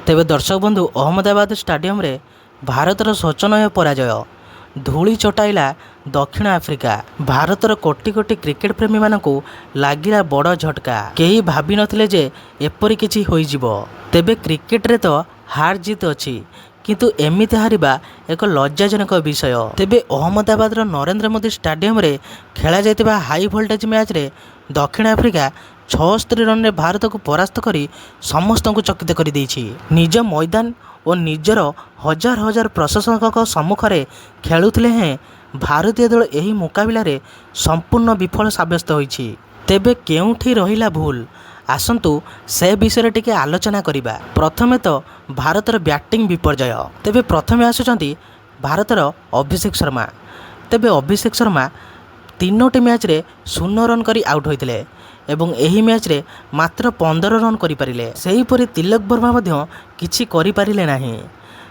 तेबे दर्शक बंधु अहमदाबाद स्टाडियम रे भारतर शोचनीय पराजय धूली चटाइला दक्षिण आफ्रिका। भारतर कोटी कोटी क्रिकेट प्रेमी मानकु लागिला बड़ झटका। केही भाबी नथिले जे एपरि किछि होइजिवो। तेबे क्रिकेट रे तो हार जीत अछि, किंतु एमिति हारिबा एक लज्जाजनक विषय। तेबे अहमदाबाद नरेंद्र मोदी स्टाडियम रे खेला जाइतिबा हाई वोल्टेज मैच रे दक्षिण आफ्रिका 76 रन रे भारत को परास्त करी समस्त को चकित कर देछि। निज मैदान और निजर हजार हजार प्रशंसक सम्मुखें खेलुथिले हैं भारतीय दल एही मुकाबिला रे संपूर्ण विफल साब्यस्त होइछि। तेबे केउठी रहिला भूल, आसंतु से विषय टिके आलोचना करिबा। प्रथमे तो भारतर बैटिंग विपर्जय। तेबे प्रथमे आसुचंती भारतर अभिषेक शर्मा। तेबे अभिषेक शर्मा 3टी मैच रे 0 रन करी आउट होइतिले एवं एही मैच रे मात्र 15 रन करि पारिले। सेही परि तिलक वर्मा मध्य किछि करि पारिले नाही।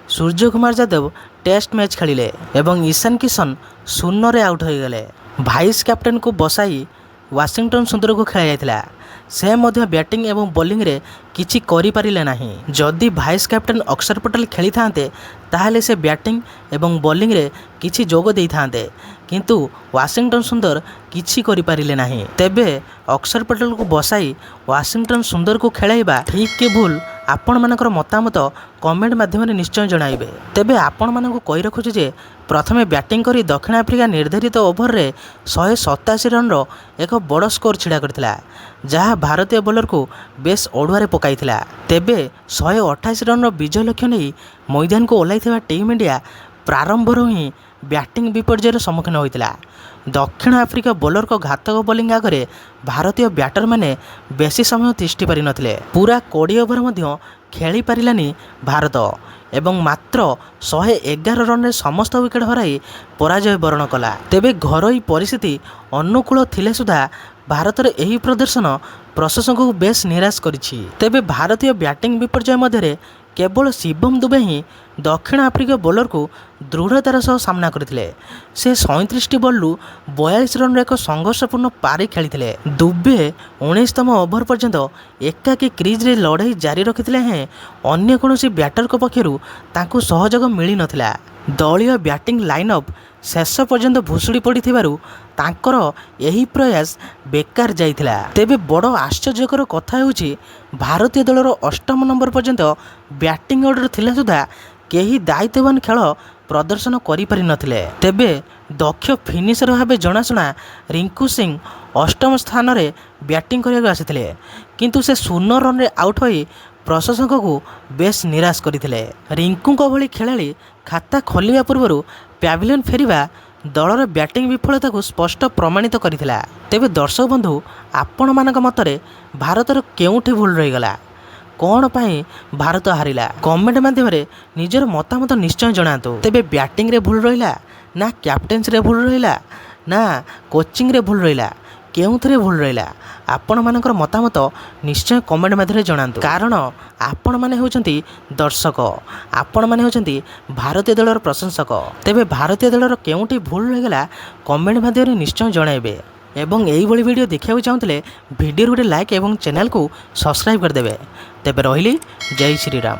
सूर्य कुमार यादव टेस्ट मैच खेलिले एवं ईशान किशन 0 रे आउट हो गले। भाइस कैप्टेन को बसाई वाशिंगटन सुंदर को खेला जाइतिला, से मध्य बैटिंग एवं बॉलिंग रे किछि करि पारिले नाही। जदि भाइस कैप्टेन अक्षर पटेल खेली थांते ताहले से बैटिंग एवं बॉलिंग रे किछि जोग देई थांते, किंतु वाशिंगटन सुंदर किछि करि पारिले नाही। तेबे अक्षर पटेल को बसाई वाशिंगटन सुंदर को खेलाइबा ठीक के भूल आपण मानकर मतामत कमेंट माध्यम निश्चय जणाइबे। तेबे आपण मानकु कहि रखुछु जे प्रथमे बैटिंग करी दक्षिण आफ्रिका निर्धारित ओभर रे 187 रन रो एक बड़ स्कोर छिड़ा करथिला, जहाँ भारतीय बोलर को बेस ओढ़ुआरे पकाइथिला। तेबे 128 रन रो विजय लक्ष्य नहीं मैदान को ओह्लाइथिबा टीम इंडिया प्रारंभर ही बैटिंग विपर्जयर सम्मुखीन होइतिला। दक्षिण आफ्रिका बोलर को घातक बोलिंग आगे भारतीय बैटर माने बेसी समय तिष्ठि पारि नथिले। पूरा 20 ओभर मध्य खेली पारिलानी भारत एवं मात्र 111 रन रे समस्त विकेट हराई पराजय वरण कला। तेबे घरोई परिस्थिति अनुकूल थिले सुधा भारतर एही प्रदर्शन प्रशंसक को बेस निराश करिछि। तेबे भारतीय बैटिंग विपर्जय मध्य केवल शिवम दुबे ही दक्षिण आफ्रिका बोलर को दृढ़तार सह सामना करथिले। से 37 बॉलू 42 रन एक संघर्षपूर्ण पारी खेली। दुबे 19तम ओभर पर्यंत एकाकी क्रीज रे लड़ाई जारी रखिथिले हैं अन्य कोनोसी बैटर को पक्षरु तांकु सहयोग मिली नथिला। दलीय बैटिंग लाइनअप शेष पर्यंत भुसुड़ी पड़िथिबारु तांकर एही प्रयास बेकार जाइथिला। तेबे बड़ आश्चर्यकर कथा हेउछि भारतीय दलर 8म नंबर पर्यंत बैटिंग ऑर्डर थिला सुधा केही दायित्ववान खेल प्रदर्शन करि पारि नथिले। तेबे दक्ष फिनिशर भावे जनाशुना रिंकू सिंह 8म स्थान रे बैटिंग करिया आसिथिले, किंतु से 0 रन रे आउट होई प्रशंसक को बेस निराश करथिले। रिंकू को भली खेलाड़ी खाता खोलिया पूर्व पैविलियन फेरिबा दलर बैटिंग विफलता को स्पष्ट प्रमाणित करथिला। तेबे दर्शक बंधु आपण मानक मतरे भारतर केउठी भूल रहीगला, कौन पाई भारत हारिला, कमेंट माध्यम निजर मतामत निश्चय जणातु। तेबे बैटिंग रे भूल रहिला ना कैप्टेंसी रे भूल रहिला ना कोचिंग रे भूल रहिला, केउथरे भूल रहिला आपण मानकर मतामत निश्चय कमेंट माध्यम जणातु। कारण आपण माने होचंती दर्शक, आपण माने होचंती भारतीय दलर प्रशंसक। तेबे भारतीय दलर केउठी भूल रहिगला कमेंट माध्यम निश्चय जणाइबे। एवं यही भली वीडियो देखा चाहते वीडियो गोटे लाइक एवं चैनल को सब्सक्राइब करदे। तेबे रहिली जय श्री राम।